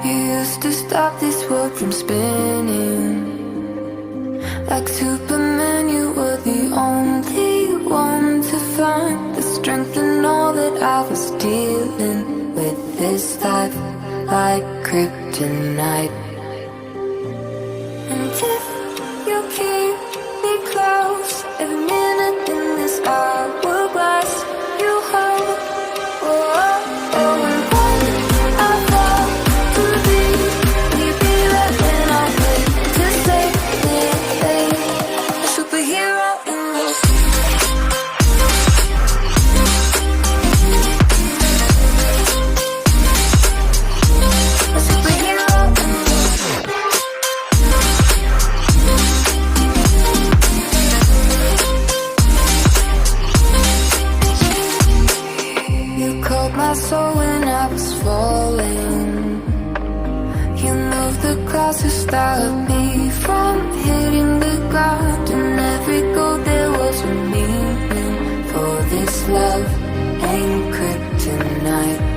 You used to stop this world from spinning. Like Superman, you were the only one to find the strength in all that I was dealing with. This life like kryptonite. And if you keep me close, every minute in this hourglass you hold. Oh, oh, oh, and when I fall to leave, will you be right when I wait to save me? A superhero in your a superhero in you called my soul when I was falling. You moved the clouds to stop me from hitting the ground. And every goal there was a meaning. For this love ain't kryptonite.